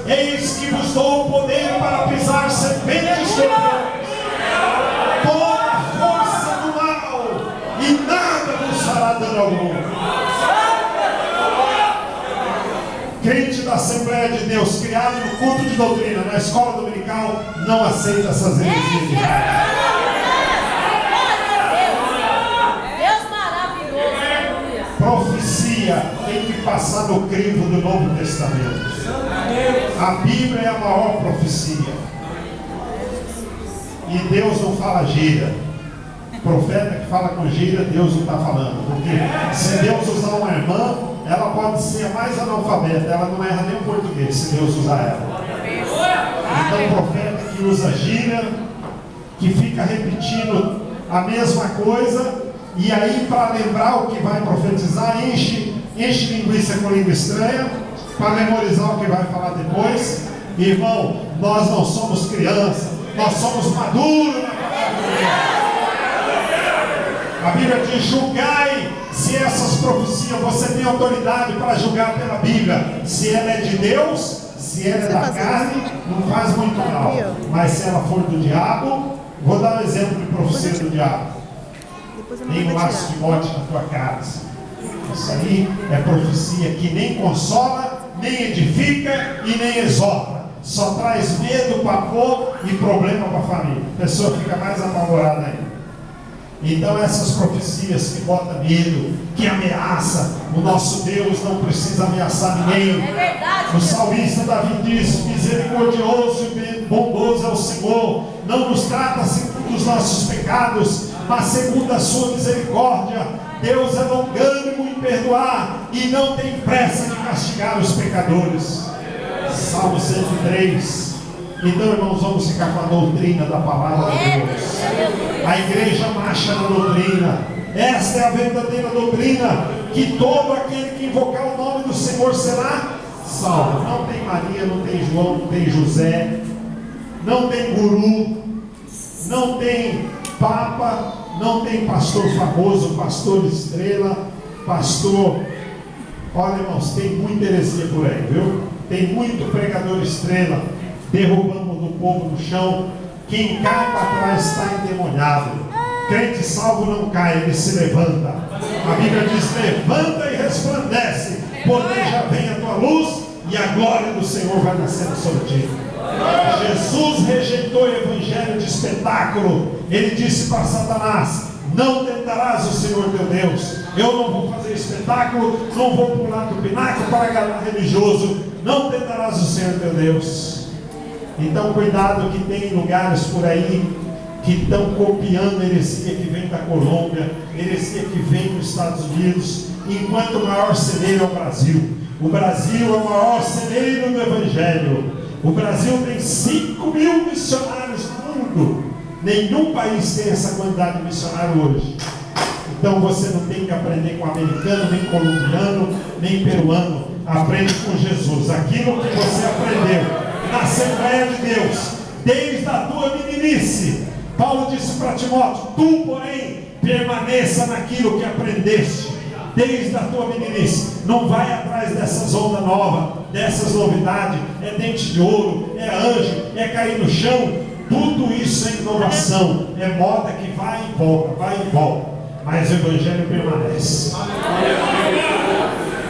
Eis que vos dou o poder para pisar serpentes e escorpiões, toda a força do mal, e nada vos fará dano algum. Crente da Assembleia de Deus, criado no culto de doutrina, na escola dominical, não aceita essas heresias de raiva. Profecia tem que passar no crivo do Novo Testamento. A Bíblia é a maior profecia. E Deus não fala gíria. Profeta que fala com gíria, Deus não está falando. Porque se Deus usar uma irmã, ela pode ser a mais analfabeta, ela não erra nem o português se Deus usar ela. Então, profeta que usa gíria, que fica repetindo a mesma coisa, e aí, para lembrar o que vai profetizar, enche linguiça com língua estranha, para memorizar o que vai falar depois. Irmão, nós não somos crianças, nós somos maduros na palavra. A Bíblia diz: julgai se essas profecias, você tem autoridade para julgar pela Bíblia, se ela é de Deus, se ela é da carne, não faz muito mal. Mas se ela for do diabo, vou dar um exemplo de profecia do diabo. Tem um laço de morte na tua casa. Isso aí é profecia que nem consola, nem edifica e nem exorta. Só traz medo, pavor e problema para a família. A pessoa fica mais apavorada ainda. Então essas profecias que botam medo, que ameaça, o nosso Deus não precisa ameaçar ninguém. É verdade. O salmista Davi diz: misericordioso e bondoso é o Senhor, não nos trata segundo os nossos pecados, mas segundo a sua misericórdia. Deus é longânimo em perdoar e não tem pressa de castigar os pecadores. Salmo 103. Então, irmãos, vamos ficar com a doutrina da palavra de Deus. A igreja marcha na doutrina. Esta é a verdadeira doutrina, que todo aquele que invocar o nome do Senhor será salvo. Não tem Maria, não tem João, não tem José, não tem guru, não tem papa, não tem pastor famoso, pastor estrela, pastor. Olha, irmãos, tem muita heresia por aí, viu? Tem muito pregador estrela derrubando o povo no chão. Quem cai para trás está endemoniado. Crente salvo não cai, ele se levanta. A Bíblia diz: levanta e resplandece, porque já vem a tua luz e a glória do Senhor vai nascendo sobre ti. Jesus rejeitou o evangelho de espetáculo. Ele disse para Satanás: não tentarás o Senhor teu Deus. Eu não vou fazer espetáculo, não vou pular do pináculo para agradar religioso. Não tentarás o Senhor teu Deus. Então cuidado, que tem lugares por aí que estão copiando a heresia que vem da Colômbia, heresia que vem dos Estados Unidos, enquanto o maior celeiro é o Brasil. O Brasil é o maior celeiro do Evangelho. O Brasil tem 5 mil missionários no mundo. Nenhum país tem essa quantidade de missionários hoje. Então você não tem que aprender com americano, nem colombiano, nem peruano. Aprende com Jesus. Aquilo que você aprendeu na Assembleia de Deus, desde a tua meninice. Paulo disse para Timóteo: tu, porém, permaneça naquilo que aprendeste desde a tua meninice. Não vai atrás dessas ondas novas, dessas novidades. É dente de ouro, é anjo, é cair no chão. Tudo isso é inovação, é moda que vai e volta, mas o Evangelho permanece.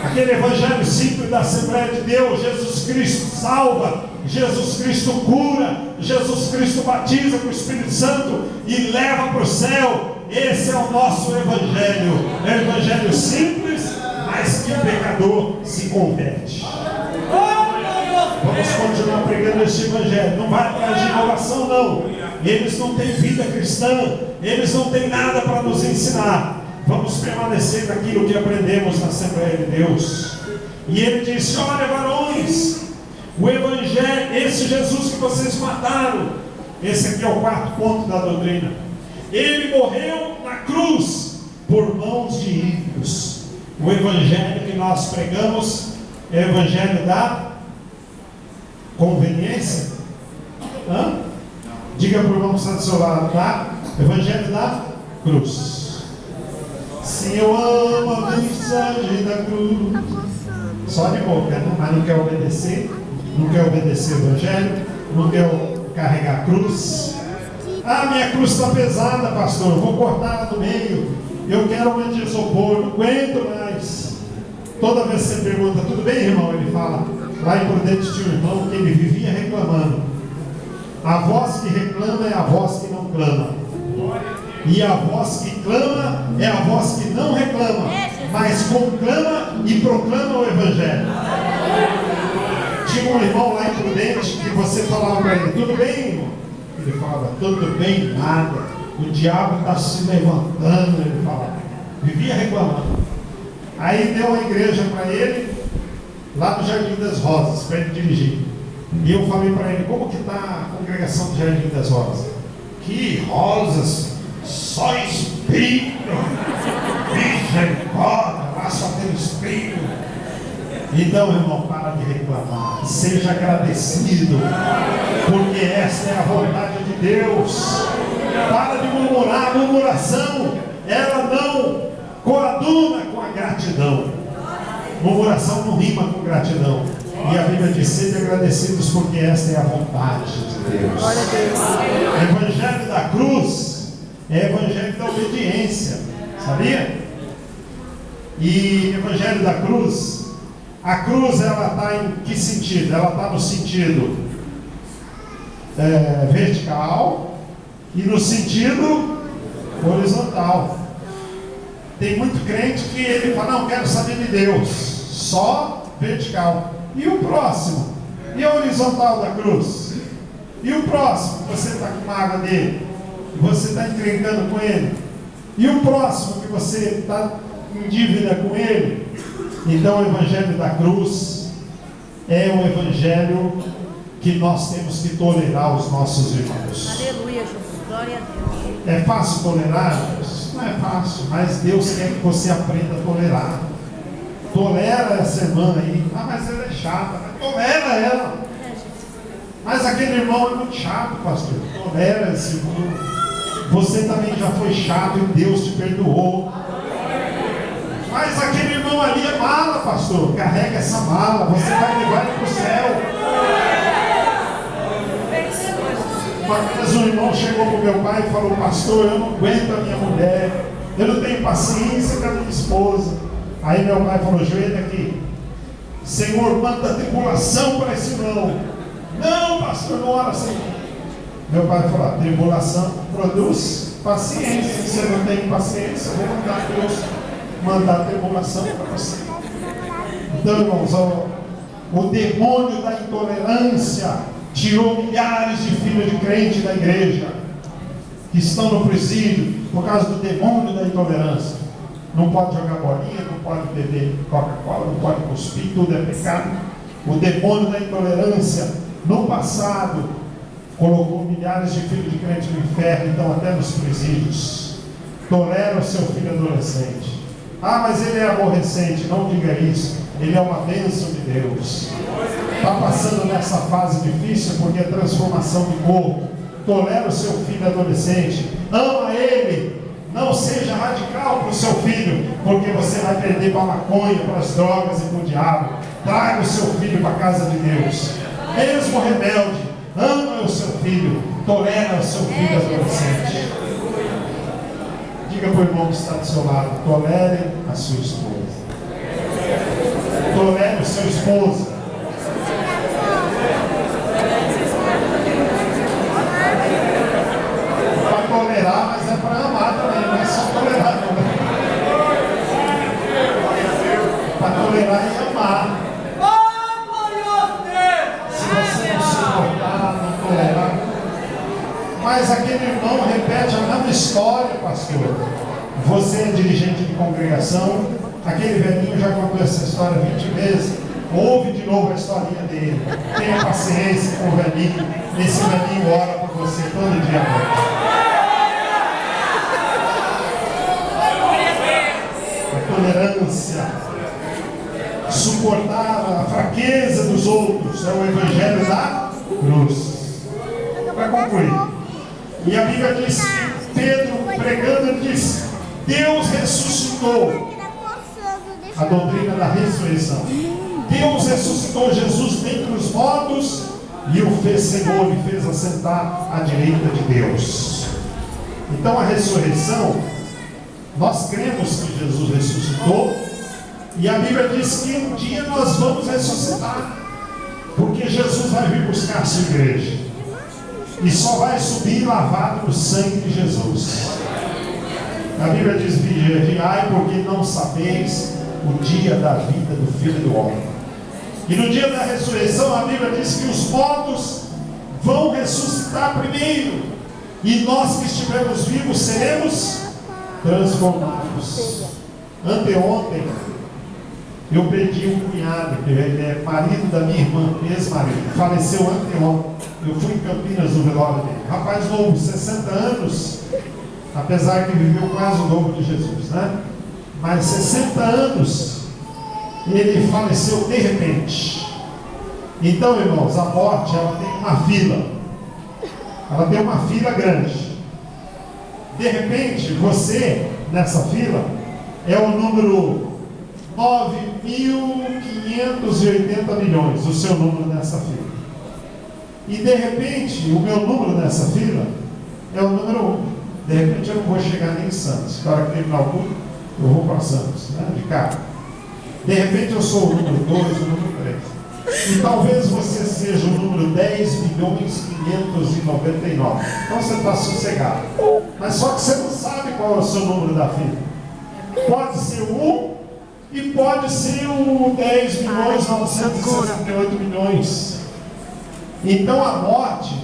Aquele Evangelho simples da Assembleia de Deus: Jesus Cristo salva, Jesus Cristo cura, Jesus Cristo batiza com o Espírito Santo e leva para o céu. Esse é o nosso Evangelho. É um Evangelho simples, mas que o pecador se converte. Vamos continuar pregando este Evangelho. Não vai atrás de inovação, não. Eles não têm vida cristã, eles não têm nada para nos ensinar. Vamos permanecer naquilo que aprendemos na Assembleia de Deus. E ele disse: olha, varões, o Evangelho, esse Jesus que vocês mataram, esse aqui é o 4º ponto da doutrina. Ele morreu na cruz por mãos de ímpios. O Evangelho que nós pregamos é o Evangelho da conveniência. Diga para o irmão que está do seu lado: tá? Evangelho da cruz. Se eu amo a mensagem da cruz, só de boca, né? Mas não quer obedecer. Não quer obedecer o Evangelho, não quer carregar a cruz. Ah, minha cruz está pesada, pastor, eu vou cortar ela no meio. Eu quero uma de isopor, não aguento mais. Toda vez que você pergunta, tudo bem, irmão? Ele fala, lá em Prudente tinha um irmão que ele vivia reclamando. A voz que reclama é a voz que não clama. E a voz que clama é a voz que não reclama, mas conclama e proclama o Evangelho. Tinha um irmão lá em Prudente que você falava para ele, tudo bem, irmão? Ele falava, tudo bem, nada. O diabo está se levantando, ele falava. Vivia reclamando. Aí deu uma igreja para ele, lá no Jardim das Rosas, para ele dirigir. E eu falei para ele, como que está a congregação do Jardim das Rosas? Que rosas, só espinho, misericórdia, lá só tem espinho. Então, irmão, para de reclamar, seja agradecido, porque esta é a vontade de Deus. Para de murmurar, a murmuração, ela não coaduna com a gratidão. Murmuração não rima com gratidão. E a Bíblia diz, sede agradecidos, porque esta é a vontade de Deus. O Evangelho da cruz é o Evangelho da obediência, sabia? E o Evangelho da cruz, a cruz ela está em que sentido? Ela está no sentido vertical e no sentido horizontal. Tem muito crente que ele fala, não, quero saber de Deus, só vertical. E o próximo? E a horizontal da cruz? E o próximo? Você está com mágoa dele? Você está encrencando com ele? E o próximo que você está em dívida com ele? Então o Evangelho da cruz é o Evangelho que nós temos que tolerar os nossos irmãos. Aleluia, Jesus. Glória a Deus. É fácil tolerar? Não é fácil, mas Deus quer que você aprenda a tolerar. Tolera essa irmã aí. Ah, mas ela é chata. Mas tolera ela. Mas aquele irmão é muito chato, pastor. Tolera esse irmão. Você também já foi chato e Deus te perdoou. Mas aquele irmão ali é mala, pastor. Carrega essa mala. Você vai levar ele para o céu. Uma vez um irmão chegou para o meu pai e falou, pastor, eu não aguento a minha mulher. Eu não tenho paciência com a minha esposa. Aí meu pai falou, joelho aqui, Senhor, manda tribulação para esse irmão. Não, pastor, não ora assim. Meu pai falou, a tribulação produz paciência. Se você não tem paciência, eu vou mandar Deus mandar tribulação para você. Então, irmãos, o demônio da intolerância tirou milhares de filhos de crente da igreja que estão no presídio por causa do demônio da intolerância. Não pode jogar bolinha, não pode beber Coca-Cola, não pode cuspir, tudo é pecado. O demônio da intolerância, no passado, colocou milhares de filhos de crente no inferno, então até nos presídios. Tolera o seu filho adolescente. Ah, mas ele é aborrecente. Não diga isso. Ele é uma bênção de Deus. Está passando nessa fase difícil porque é transformação de corpo. Tolera o seu filho adolescente. Ama ele. Não seja radical para o seu filho, porque você vai perder para a maconha, para as drogas e para o diabo. Traga o seu filho para a casa de Deus. Mesmo rebelde, ama o seu filho, tolera o seu filho adolescente. Diga para o irmão que está do seu lado, tolere a sua esposa. Tolere o seu esposo. Para tolerar, mas é para amar também, não é só tolerar, não. Para tolerar e amar. Se você não suportar, não tolerar. Mas aquele irmão repete a mesma história, pastor. Você é dirigente de congregação, aquele velhinho já contou essa história 20 vezes. Ouve de novo a historinha dele. Tenha paciência com o velhinho. Esse velhinho ora por você todo dia. A tolerância, suportar a fraqueza dos outros, é o Evangelho da cruz. Para concluir, e a Bíblia diz que Pedro pregando diz: Deus ressuscitou. A doutrina da ressurreição. Deus ressuscitou Jesus dentre os mortos e o fez Senhor e fez assentar à direita de Deus. Então a ressurreição, nós cremos que Jesus ressuscitou, e a Bíblia diz que um dia nós vamos ressuscitar, porque Jesus vai vir buscar a sua igreja, e só vai subir lavado no sangue de Jesus. A Bíblia diz: vigiai, porque não sabeis o dia da vida do Filho do Homem. E no dia da ressurreição, a Bíblia diz que os mortos vão ressuscitar primeiro, e nós que estivermos vivos seremos transformados. Anteontem eu perdi um cunhado, que é marido da minha irmã, ex-marido, faleceu anteontem. Eu fui em Campinas no velório dele. Rapaz novo, 60 anos, apesar que viveu quase o dobro de Jesus, né? Mas 60 anos, ele faleceu de repente. Então, irmãos, a morte, ela tem uma fila. Ela tem uma fila grande. De repente, você, nessa fila, é o número 9.580 milhões, o seu número nessa fila. E de repente, o meu número nessa fila é o número 1. De repente eu não vou chegar nem em Santos. Na hora que terminar o culto, eu vou para Santos, né, de carro. De repente eu sou o número 2, o número 3. E talvez você seja o número 10.599. Então você está sossegado. Mas só que você não sabe qual é o seu número da fila. Pode ser o 1 e pode ser o 10.968 milhões. Então a morte,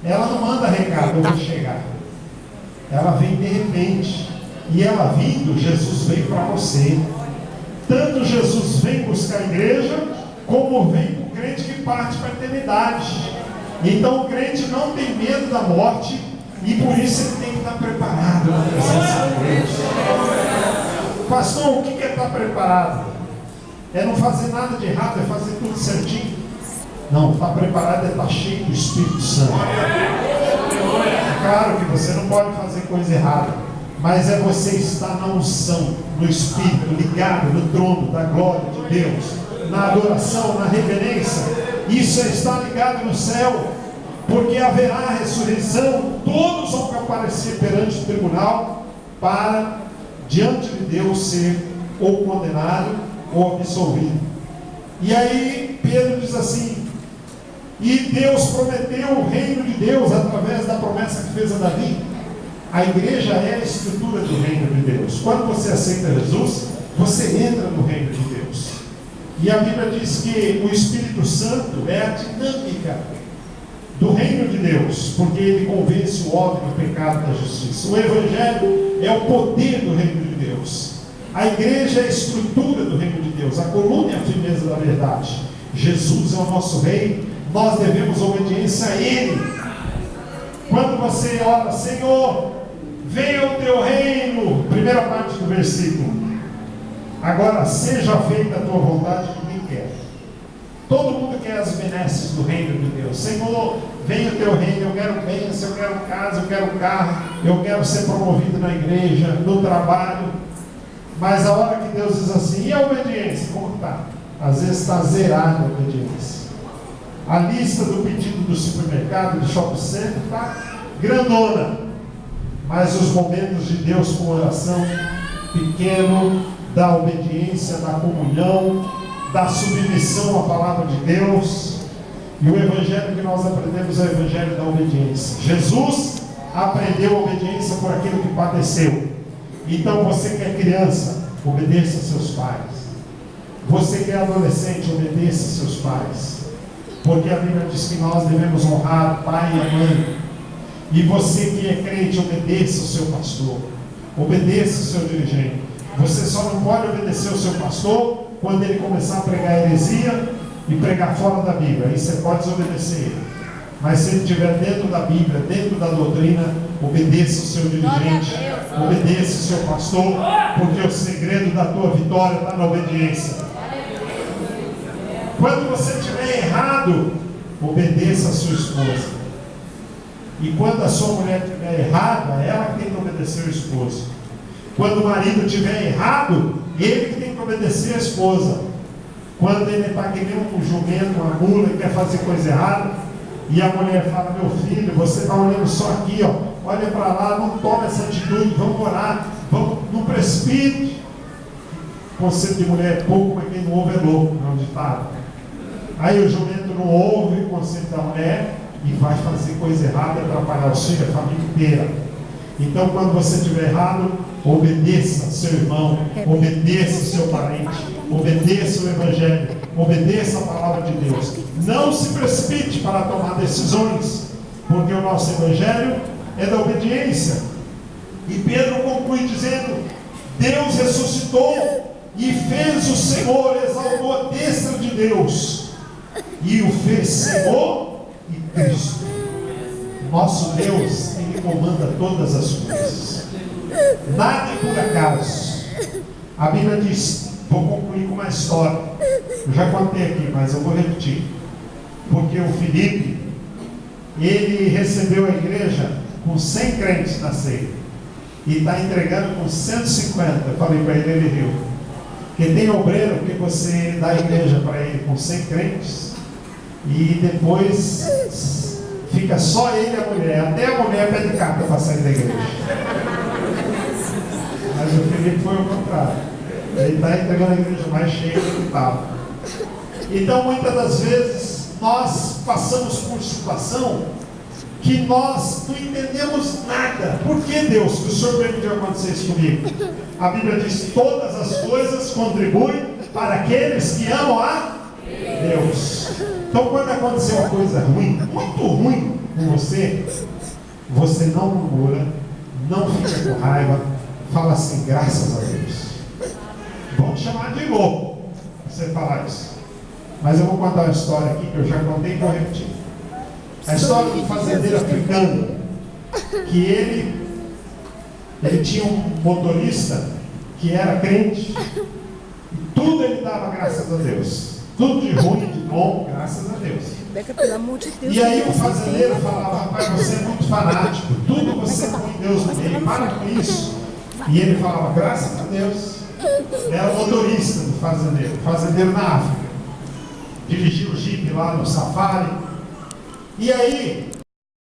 ela não manda recado: eu vou chegar. Ela vem de repente. E ela vindo, Jesus vem para você. Tanto Jesus vem buscar a igreja, como vem o crente que parte para a eternidade. Então o crente não tem medo da morte, e por isso ele tem que estar preparado na presença de Deus. Pastor, o que é estar preparado? É não fazer nada de errado, é fazer tudo certinho? Não, estar preparado é estar cheio do Espírito Santo. É claro que você não pode fazer coisa errada, mas é você estar na unção, no Espírito, ligado no trono da glória de Deus, na adoração, na reverência. Isso é estar ligado no céu, porque haverá a ressurreição. Todos vão comparecer perante o tribunal para, diante de Deus, ser ou condenado ou absolvido. E aí Pedro diz assim: e Deus prometeu o reino de Deus através da promessa que fez a Davi. A igreja é a estrutura do reino de Deus. Quando você aceita Jesus, você entra no reino de Deus. E a Bíblia diz que o Espírito Santo é a dinâmica do reino de Deus, porque ele convence o homem do pecado e da justiça. O Evangelho é o poder do reino de Deus. A igreja é a estrutura do reino de Deus. A coluna é a firmeza da verdade. Jesus é o nosso rei. Nós devemos obediência a Ele. Quando você ora: Senhor, venha o teu reino, primeira parte do versículo, agora seja feita a tua vontade, ninguém quer. Todo mundo quer as benesses do reino de Deus. Senhor, venha o teu reino, eu quero bênção, eu quero casa, eu quero carro, eu quero ser promovido na igreja, no trabalho. Mas a hora que Deus diz assim: e a obediência? Como está? Às vezes está zerada a obediência. A lista do pedido do supermercado, do shopping center, está grandona. Mas os momentos de Deus com oração, pequeno, da obediência, da comunhão, da submissão à palavra de Deus. E o evangelho que nós aprendemos é o evangelho da obediência. Jesus aprendeu a obediência por aquilo que padeceu. Então você que é criança, obedeça a seus pais. Você que é adolescente, obedeça a seus pais. Porque a Bíblia diz que nós devemos honrar o pai e a mãe. E você que é crente, obedeça o seu pastor, obedeça o seu dirigente. Você só não pode obedecer o seu pastor quando ele começar a pregar heresia e pregar fora da Bíblia. Aí você pode desobedecer ele. Mas se ele estiver dentro da Bíblia, dentro da doutrina, obedeça o seu dirigente, obedeça o seu pastor, porque o segredo da tua vitória está na obediência. Quando você estiver errado, obedeça a sua esposa. E quando a sua mulher estiver errada, ela que tem que obedecer o esposo. Quando o marido estiver errado, ele que tem que obedecer a esposa. Quando ele está que nem um jumento, uma mula, e quer fazer coisa errada, e a mulher fala: meu filho, você está olhando só aqui, ó, olha para lá, não toma essa atitude, vamos orar, vamos, não precipite. Conselho de mulher é pouco, mas quem não ouve é louco, não é um ditado. Aí o jumento não ouve o conselho da mulher e vai fazer coisa errada, atrapalhar o filho, a família inteira. Então, quando você estiver errado, obedeça seu irmão, obedeça seu parente, obedeça o Evangelho, obedeça a palavra de Deus. Não se precipite para tomar decisões, porque o nosso Evangelho é da obediência. E Pedro conclui dizendo: Deus ressuscitou e fez o Senhor, exaltou a destra de Deus e o fez Senhor e Cristo. Nosso Deus, Ele comanda todas as coisas, nada é por acaso. A Bíblia diz, vou concluir com uma história, eu já contei aqui, mas eu vou repetir, porque o Felipe, ele recebeu a igreja com 100 crentes na ceia e está entregando com 150. Eu falei para ele, ele riu, porque tem obreiro que você dá a igreja para ele com 100 crentes e depois fica só ele e a mulher, até a mulher pede carta para sair da igreja. Mas o Felipe foi ao contrário, ele está entregando a igreja mais cheia do que estava. Então muitas das vezes nós passamos por situação que nós não entendemos nada. Por que, Deus, que o Senhor permitiu acontecer isso comigo? A Bíblia diz: todas as coisas contribuem para aqueles que amam a Deus. Então, quando acontecer uma coisa ruim, muito ruim com você, você não murmura, não fica com raiva, fala assim: graças a Deus. Vão te chamar de louco você falar isso, mas eu vou contar uma história aqui que eu já contei e vou repetir. A história do fazendeiro africano, que ele tinha um motorista que era crente, e tudo ele dava graças a Deus, tudo de ruim, de bom, graças a Deus. E aí o fazendeiro falava: rapaz, você é muito fanático, tudo você põe Deus no meio, para com isso. E ele falava: graças a Deus. Era o motorista do fazendeiro na África, dirigia o jipe lá no safari. E aí